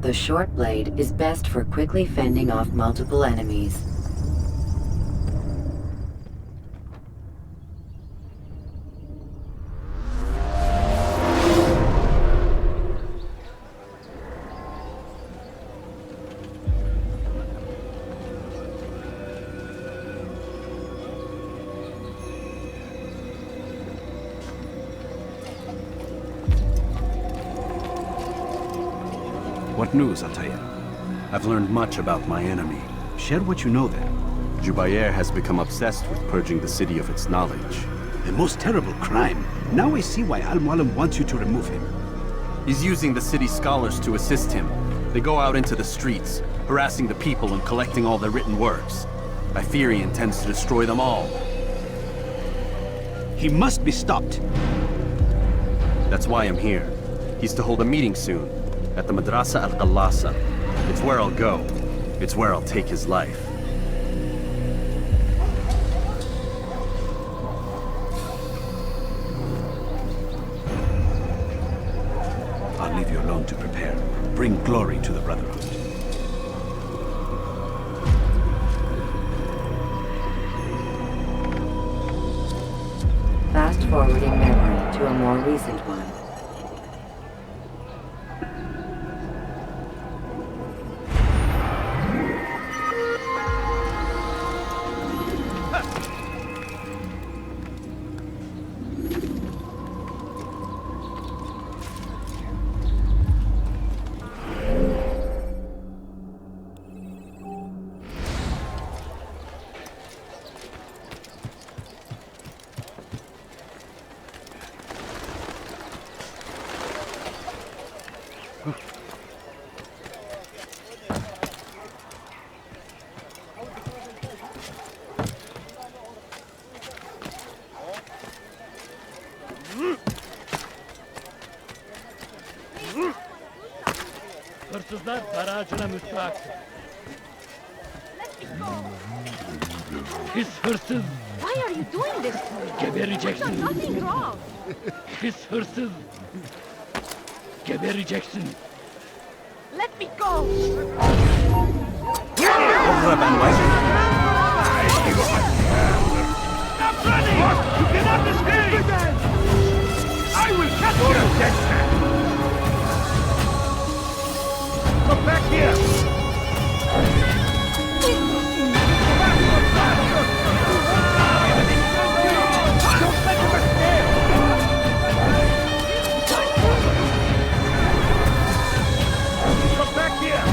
The short blade is best for quickly fending off multiple enemies. What news, Altair? I've learned much about my enemy. Share what you know then. Jubair has become obsessed with purging the city of its knowledge. The most terrible crime. Now I see why Al-Mualim wants you to remove him. He's using the city scholars to assist him. They go out into the streets, harassing the people and collecting all their written works. I fear he intends to destroy them all. He must be stopped. That's why I'm here. He's to hold a meeting soon, at the Madrasa Al-Qallasa. It's where I'll go. It's where I'll take his life. I'll leave you alone to prepare. Bring glory to the Brotherhood. Fast-forwarding memory to a more recent one. Hırsızlar barajına müstahaktır. Pis hırsız. Why are you doing this to me? Gebereceksin. I've done nothing wrong. Pis hırsız. Gebereceksin. Let me go. Over, bandwagon. Stop running! You cannot escape! I will catch you! Dead man! Come back here! Don't let him escape! Come back here!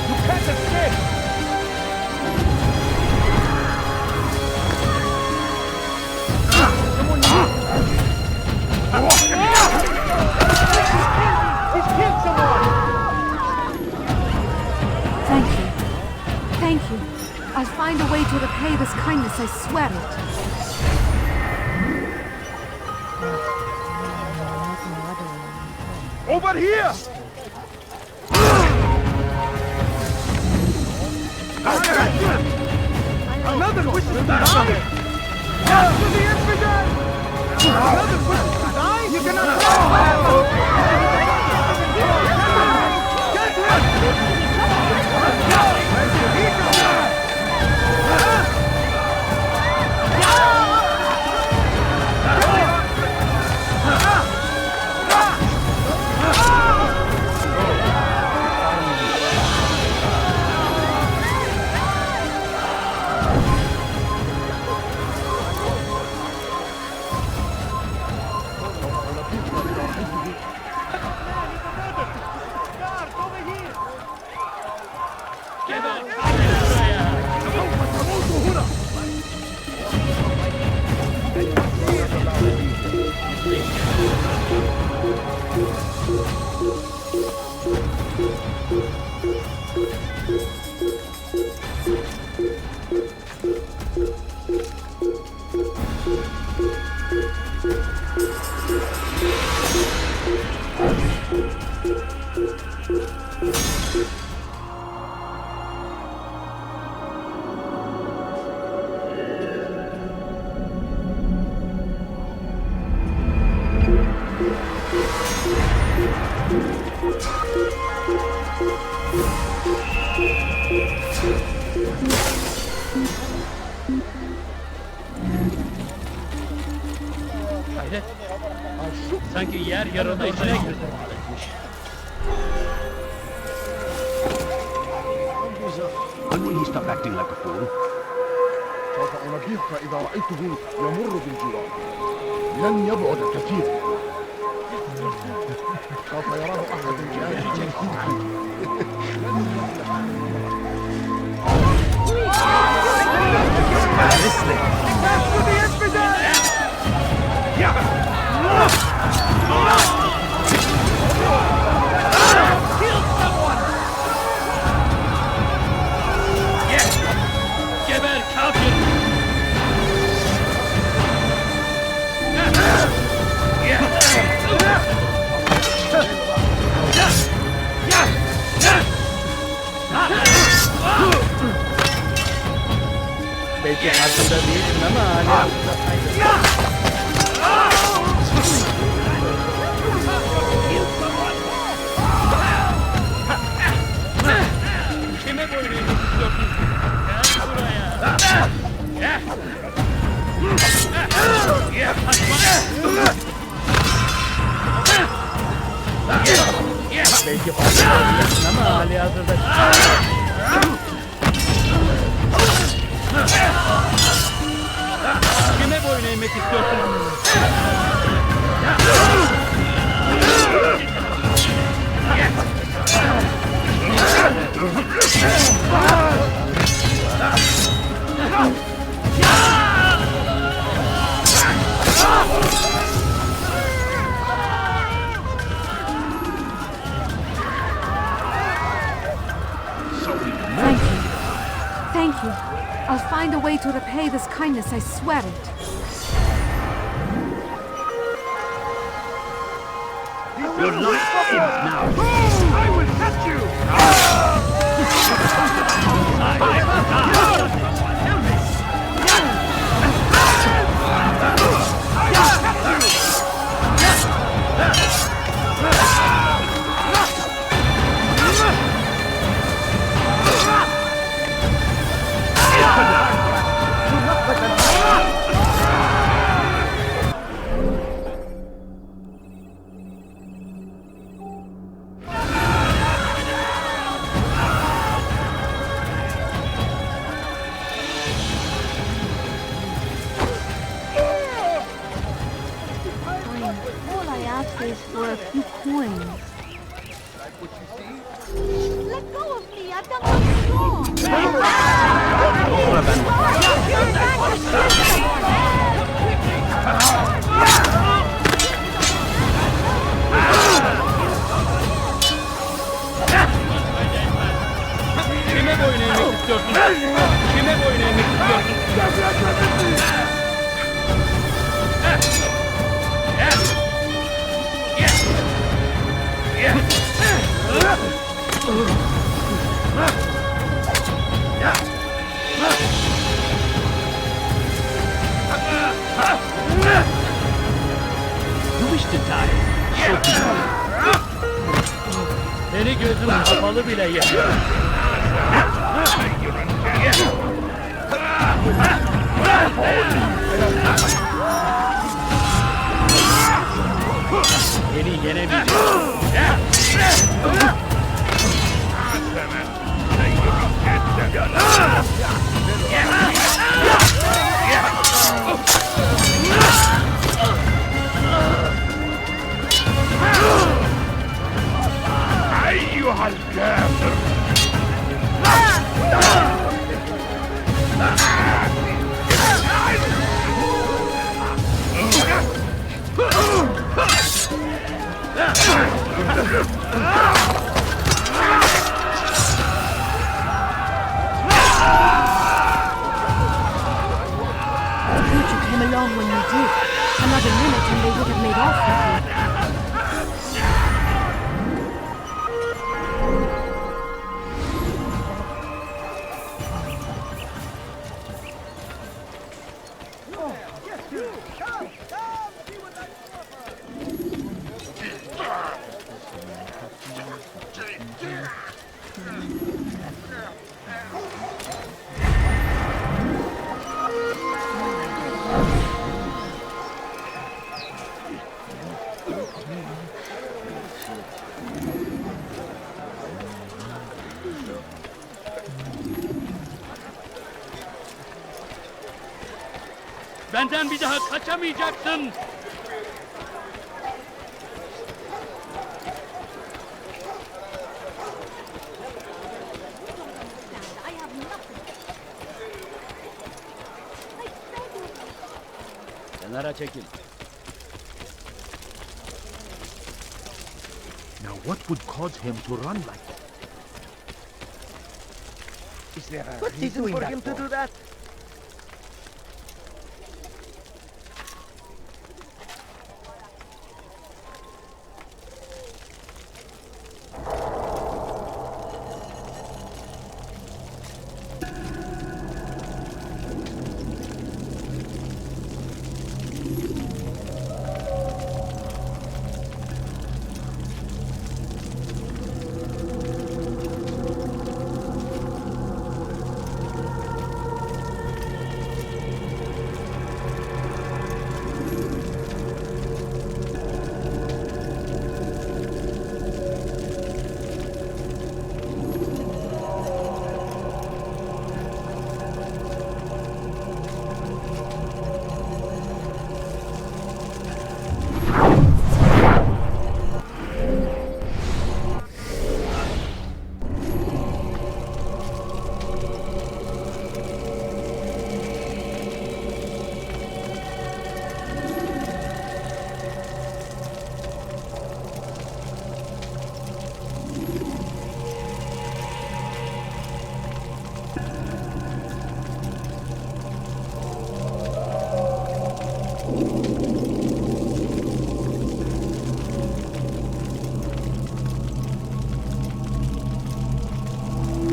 You can't escape! He's killed someone! Thank you. Thank you. I'll find a way to repay this kindness, I swear it. Over here! Another wishes to die? To the infidel! Another wishes to die? You cannot Hayret. Sanki yer yarıldı içine girdi. When will he stop acting like a fool? سوف أنبهك إذا رأيته يمر بالجوار. لن يبعد كثيرا. سوف يراه أحد جاهز. Geber kafir! Belki farkında değilsin ama hala... Kime boyun eğmek istiyorsun? Gel buraya! Belki farkında değilsin ama hali hazırda... Kime boyun eğmek istiyorsun? Thank you. Thank you. I'll find a way to repay this kindness, I swear it. Your life ends now. I will catch you! All I ask is for a few coins. Let go of me! I've done nothing wrong! Kime boyun eğmek istiyorsun? Kime boyun eğmek istiyorsun? You wish to die. Seni gözüm kapalı bile yeter. Seni yenemeyeceğim. أيها الكافر Good you came along when you did. Another minute and they would have made off with you. Benden bir daha kaçamayacaksın. Kenara çekil. Now what would cause him to run like that? Is there a reason for him to do that?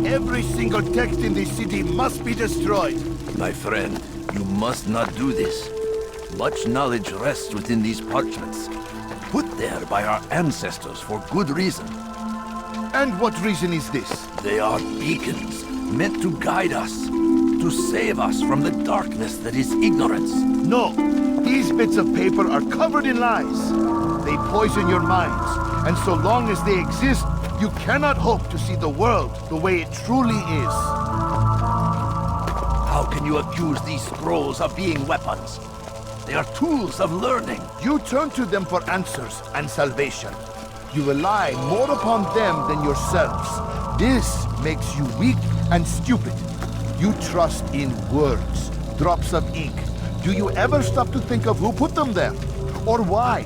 Every single text in this city must be destroyed. My friend, you must not do this. Much knowledge rests within these parchments, put there by our ancestors for good reason. And what reason is this? They are beacons, meant to guide us, to save us from the darkness that is ignorance. No, these bits of paper are covered in lies. They poison your minds, and so long as they exist, you cannot hope to see the world the way it truly is. How can you accuse these scrolls of being weapons? They are tools of learning. You turn to them for answers and salvation. You rely more upon them than yourselves. This makes you weak and stupid. You trust in words, drops of ink. Do you ever stop to think of who put them there? Or why?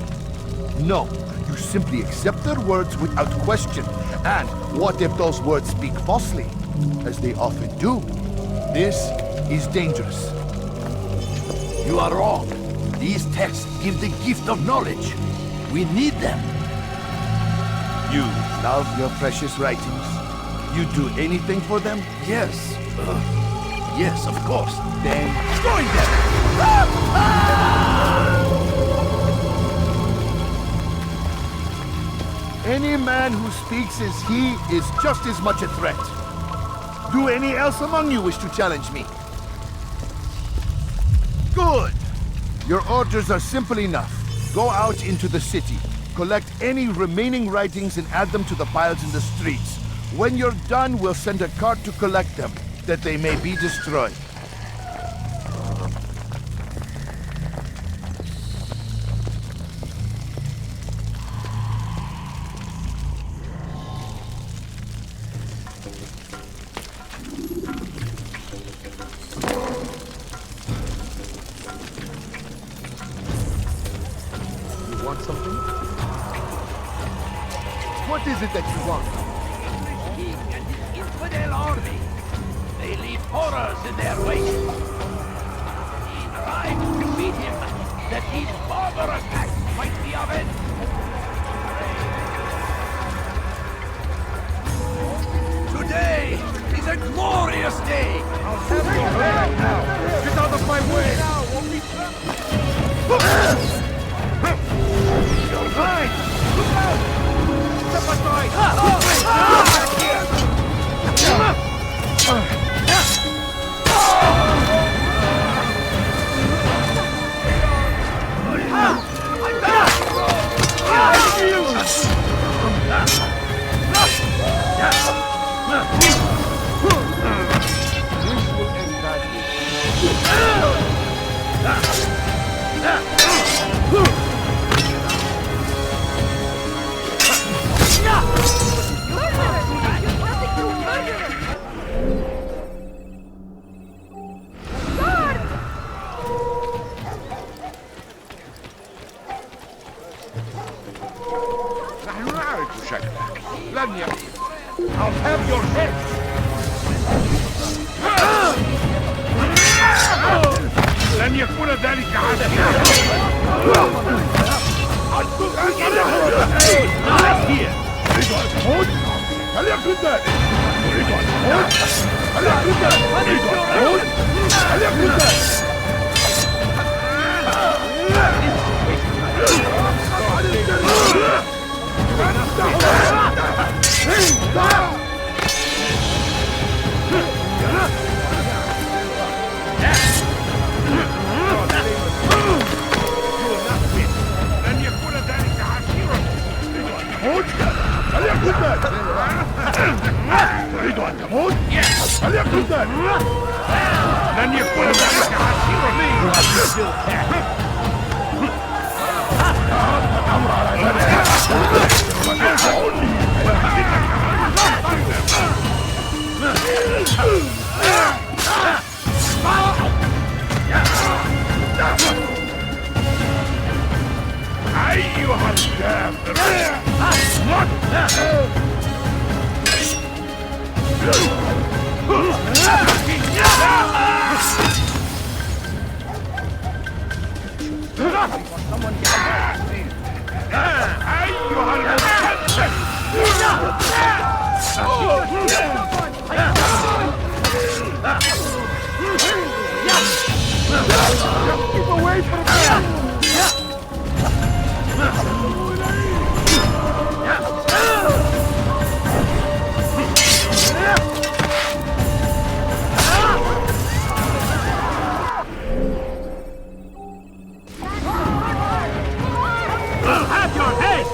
No, you simply accept their words without question. And what if those words speak falsely? As they often do. This is dangerous. You are wrong. These texts give the gift of knowledge. We need them. You love your precious writings. You'd do anything for them? Yes. Yes, of course. Then join them! Any man who speaks as he is just as much a threat. Do any else among you wish to challenge me? Good! Your orders are simple enough. Go out into the city, collect any remaining writings and add them to the piles in the streets. When you're done, we'll send a cart to collect them, that they may be destroyed. Want something? What is it that you want? King and his infidel army. They leave horrors in their wake. He tried to defeat him, that these barbarous acts might be avenged. Today is a glorious day. I'll have your head now. Get out of my way. You're right! Look out! Step aside. This will end badly. تعرف شكلك لن I'll have your head. لن يكون ذلك عادة. هل يكون ذلك؟ هل يكون ذلك؟ هل يكون ذلك؟ لن يكون ذلك عسيرا. هل يكون ذلك؟ تريد أن تموت؟ هل يكون ذلك؟ لن يكون ذلك عسيرا لي. الأمر على ذلك. أيها الكافر Keep away from me! Have your head!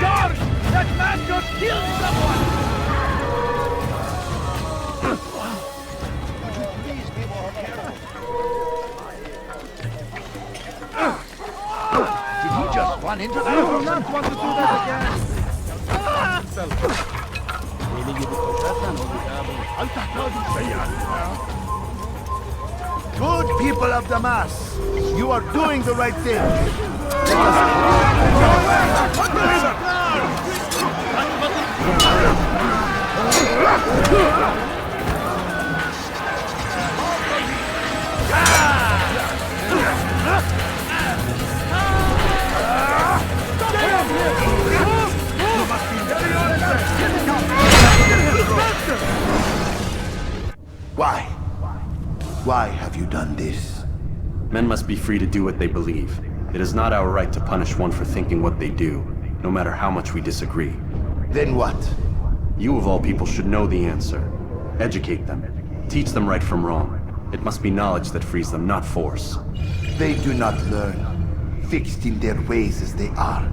Guard! That man just killed someone! Would you please be more careful? Did he just run into that? I do not want to do that again. Good people of Damascus, you are doing the right thing. Why? Why have you done this? Men must be free to do what they believe. It is not our right to punish one for thinking what they do, no matter how much we disagree. Then what? You of all people should know the answer. Educate them. Teach them right from wrong. It must be knowledge that frees them, not force. They do not learn, fixed in their ways as they are.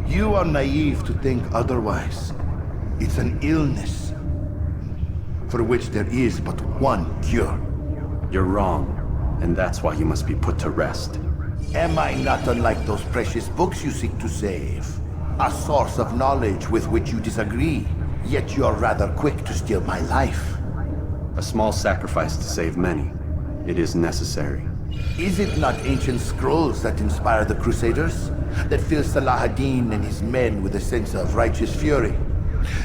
You are naive to think otherwise. It's an illness for which there is but one cure. You're wrong, and that's why you must be put to rest. Am I not unlike those precious books you seek to save? A source of knowledge with which you disagree, yet you are rather quick to steal my life. A small sacrifice to save many. It is necessary. Is it not ancient scrolls that inspire the Crusaders? That fill Salah ad-Din and his men with a sense of righteous fury?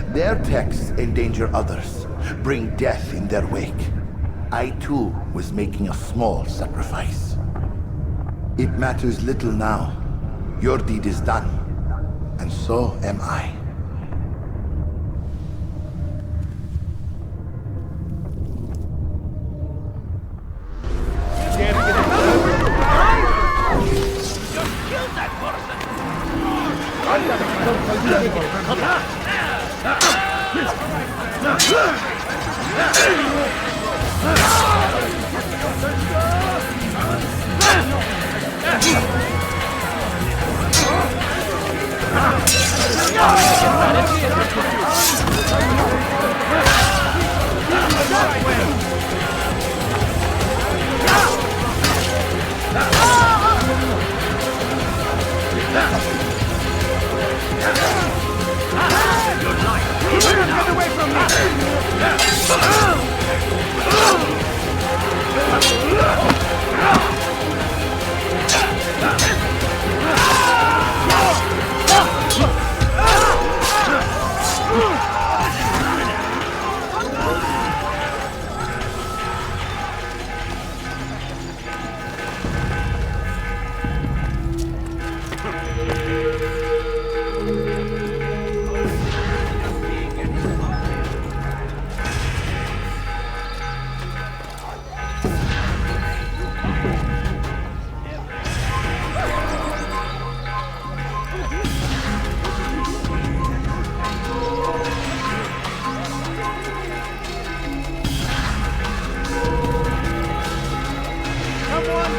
Their texts endanger others, bring death in their wake. I too was making a small sacrifice. It matters little now. Your deed is done, and so am I. Just kill that Get away from me!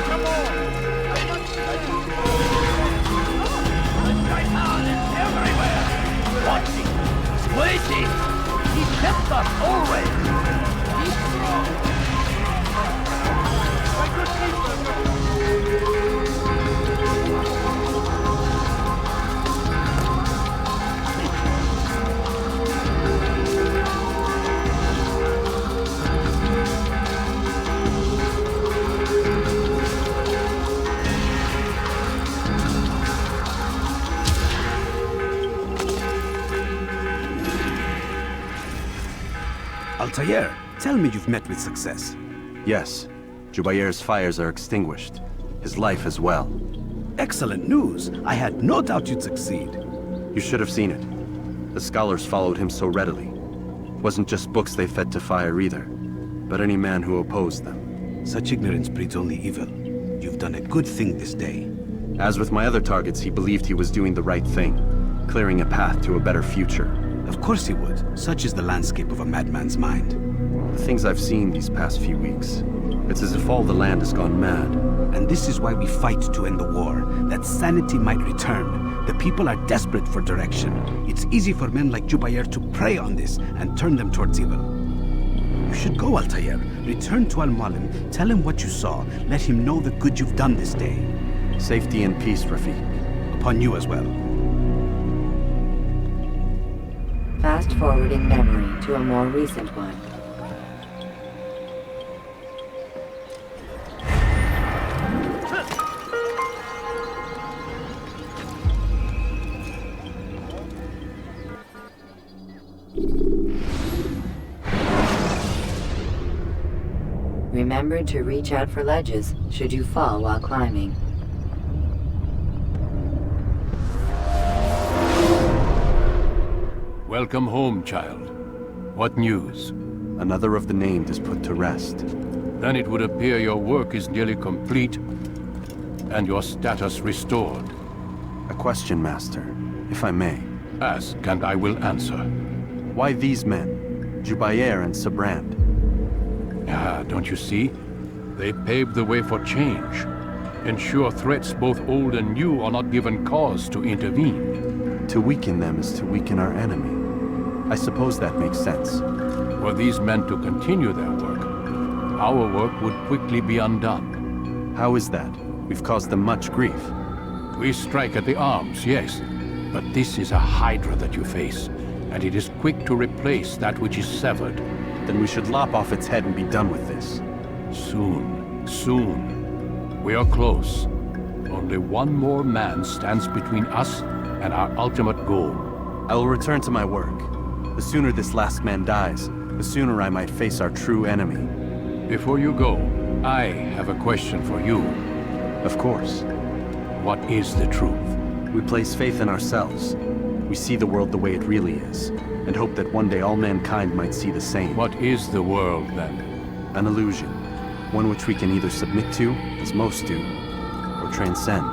Come on! The shaitan is everywhere! Watching! Waiting! He kept us always! He's strong! My good Altair, tell me you've met with success. Yes, Jubair's fires are extinguished. His life as well. Excellent news. I had no doubt you'd succeed. You should have seen it. The scholars followed him so readily. Wasn't just books they fed to fire either, but any man who opposed them. Such ignorance breeds only evil. You've done a good thing this day. As with my other targets, he believed he was doing the right thing, clearing a path to a better future. Of course he would. Such is the landscape of a madman's mind. The things I've seen these past few weeks, it's as if all the land has gone mad. And this is why we fight to end the war, that sanity might return. The people are desperate for direction. It's easy for men like Jubair to prey on this and turn them towards evil. You should go, Altair. Return to Al-Mualim, tell him what you saw, let him know the good you've done this day. Safety and peace, Rafiq. Upon you as well. Fast-forwarding memory to a more recent one. Remember to reach out for ledges should you fall while climbing. Welcome home, child. What news? Another of the named is put to rest. Then it would appear your work is nearly complete, and your status restored. A question, Master, if I may. Ask, and I will answer. Why these men? Jubair and Sabrand? Ah, don't you see? They paved the way for change. Ensure threats both old and new are not given cause to intervene. To weaken them is to weaken our enemy. I suppose that makes sense. Were these men to continue their work, our work would quickly be undone. How is that? We've caused them much grief. We strike at the arms, yes, but this is a hydra that you face, and it is quick to replace that which is severed. Then we should lop off its head and be done with this. Soon, soon. We are close. Only one more man stands between us and our ultimate goal. I will return to my work. The sooner this last man dies, the sooner I might face our true enemy. Before you go, I have a question for you. Of course. What is the truth? We place faith in ourselves. We see the world the way it really is, and hope that one day all mankind might see the same. What is the world, then? An illusion. One which we can either submit to, as most do, or transcend.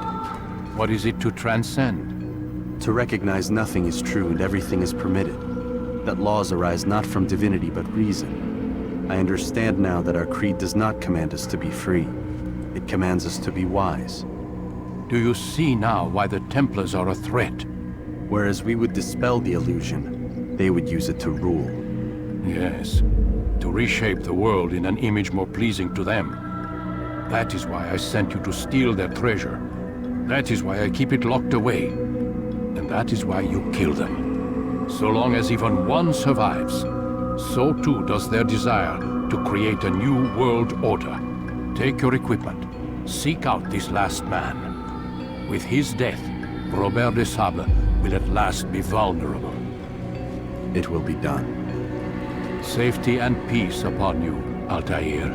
What is it to transcend? To recognize nothing is true and everything is permitted. That laws arise not from divinity but reason. I understand now that our creed does not command us to be free. It commands us to be wise. Do you see now why the Templars are a threat? Whereas we would dispel the illusion, they would use it to rule. Yes, to reshape the world in an image more pleasing to them. That is why I sent you to steal their treasure. That is why I keep it locked away. And that is why you kill them. So long as even one survives, so too does their desire to create a new world order. Take your equipment. Seek out this last man. With his death, Robert de Sable will at last be vulnerable. It will be done. Safety and peace upon you, Altair.